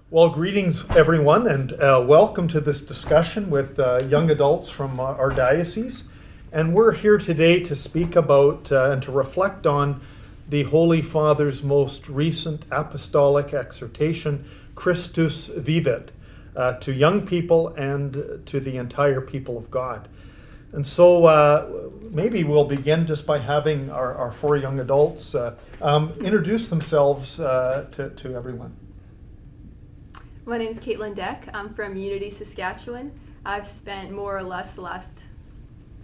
Well, greetings everyone, and welcome to this discussion with young adults from our diocese. And we're here today to speak about and to reflect on the Holy Father's most recent apostolic exhortation, Christus Vivit, to young people and to the entire people of God. And so maybe we'll begin just by having our four young adults introduce themselves to everyone. My name is Caitlin Deck. I'm from Unity, Saskatchewan. I've spent more or less the last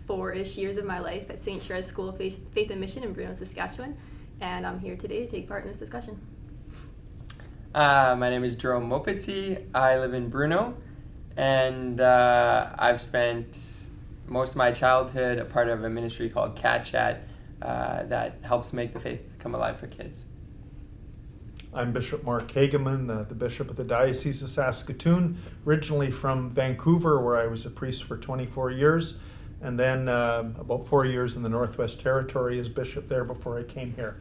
4-ish years of my life at St. Therese School of Faith and Mission in Bruno, Saskatchewan, and I'm here today to take part in this discussion. My name is Jerome Mopetsi. I live in Bruno, and I've spent most of my childhood a part of a ministry called Cat Chat that helps make the faith come alive for kids. I'm Bishop Mark Hageman, the Bishop of the Diocese of Saskatoon, originally from Vancouver, where I was a priest for 24 years, and then about 4 years in the Northwest Territory as bishop there before I came here.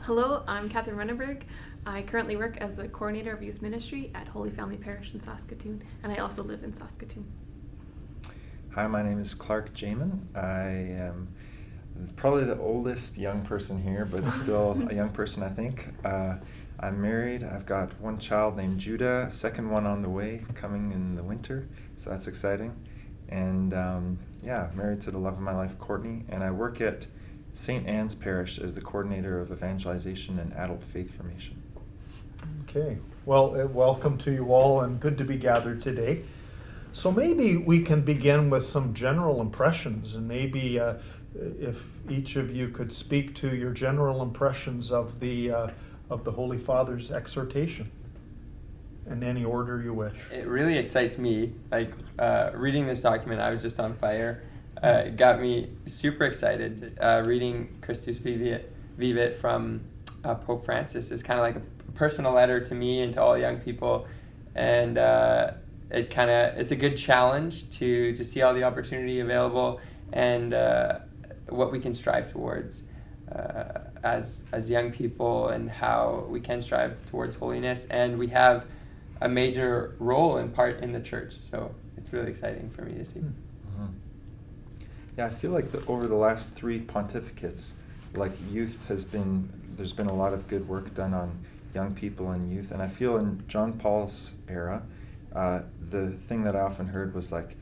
Hello, I'm Catherine Renneberg. I currently work as the coordinator of youth ministry at Holy Family Parish in Saskatoon, and I also live in Saskatoon. Hi, my name is Clark Jamin. I am probably the oldest young person here, but still a young person, I think. I'm married. I've got one child named Judah, second one on the way, coming in the winter, so that's exciting. And married to the love of my life, Courtney, and I work at St. Anne's Parish as the coordinator of evangelization and adult faith formation. Okay, well, welcome to you all, and good to be gathered today. So maybe we can begin with some general impressions, and maybe if each of you could speak to your general impressions of the Holy Father's exhortation in any order you wish. It really excites me. Reading this document, I was just on fire. It got me super excited. Reading Christus Vivit from Pope Francis is kind of like a personal letter to me and to all young people, and it's a good challenge to see all the opportunity available and what we can strive towards as young people, and how we can strive towards holiness. And we have a major role and part in the church, so it's really exciting for me to see. Mm-hmm. Yeah, I feel like over the last 3 pontificates, like there's been a lot of good work done on young people and youth, and I feel in John Paul's era, the thing that I often heard was like,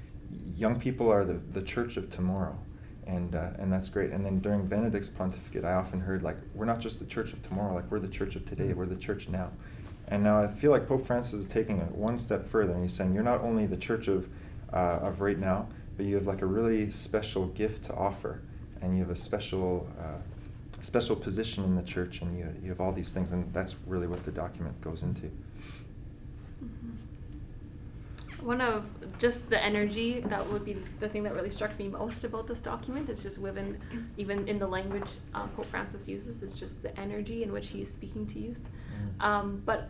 young people are the church of tomorrow. And that's great. And then during Benedict's pontificate, I often heard, like, we're not just the church of tomorrow, like, we're the church of today, we're the church now. And now I feel like Pope Francis is taking it one step further, and he's saying, you're not only the church of right now, but you have like a really special gift to offer, and you have a special position in the church, and you have all these things, and that's really what the document goes into. One of just the energy, that would be the thing that really struck me most about this document. It's just even in the language Pope Francis uses, it's just the energy in which he's speaking to youth. But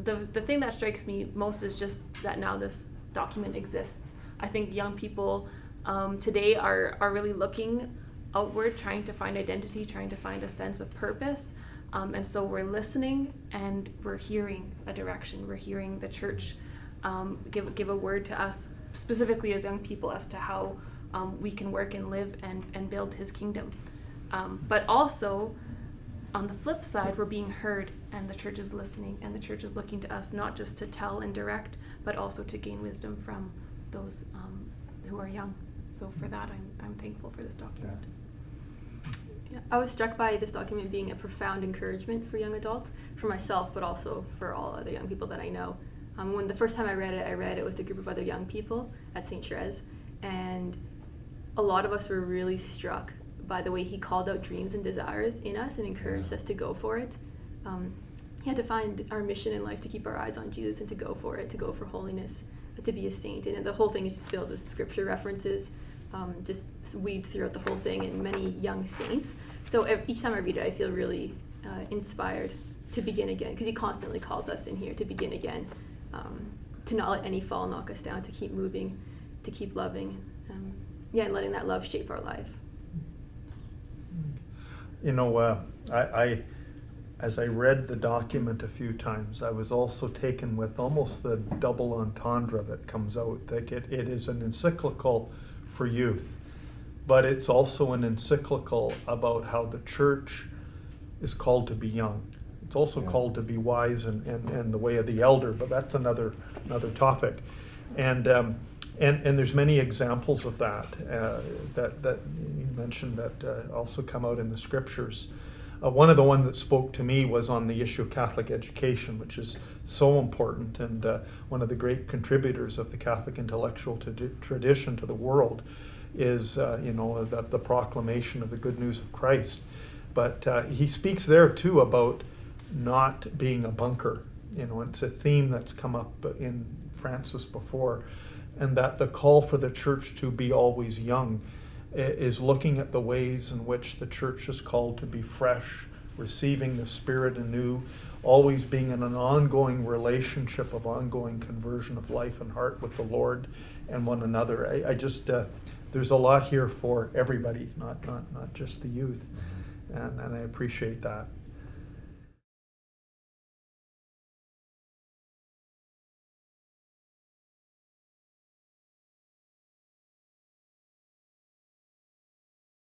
the thing that strikes me most is just that now this document exists. I think young people today are really looking outward, trying to find identity, trying to find a sense of purpose. And so we're listening and we're hearing a direction. We're hearing the church give a word to us, specifically as young people, as to how we can work and live and build his kingdom. But also, on the flip side, we're being heard, and the church is listening, and the church is looking to us not just to tell and direct, but also to gain wisdom from those who are young. So for that, I'm thankful for this document. Yeah, I was struck by this document being a profound encouragement for young adults, for myself, but also for all other young people that I know. When the first time I read it with a group of other young people at St. Therese, and a lot of us were really struck by the way he called out dreams and desires in us and encouraged us to go for it. He had to find our mission in life, to keep our eyes on Jesus and to go for it, to go for holiness, to be a saint. And the whole thing is just filled with scripture references, just weaved throughout the whole thing, and many young saints. So each time I read it, I feel really inspired to begin again, because he constantly calls us in here to begin again. To not let any fall knock us down, to keep moving, to keep loving, and letting that love shape our life. You know, I as I read the document a few times, I was also taken with almost the double entendre that comes out. Like it is an encyclical for youth, but it's also an encyclical about how the church is called to be young. It's also called to be wise and the way of the elder, but that's another topic. And there's many examples of that that you mentioned that also come out in the scriptures. One of the ones that spoke to me was on the issue of Catholic education, which is so important, and one of the great contributors of the Catholic intellectual tradition to the world is the proclamation of the good news of Christ. But he speaks there too about not being a bunker. It's a theme that's come up in Francis before, and that the call for the church to be always young is looking at the ways in which the church is called to be fresh, receiving the Spirit anew, always being in an ongoing relationship of ongoing conversion of life and heart with the Lord and one another. I just there's a lot here for everybody, not just the youth, and I appreciate that.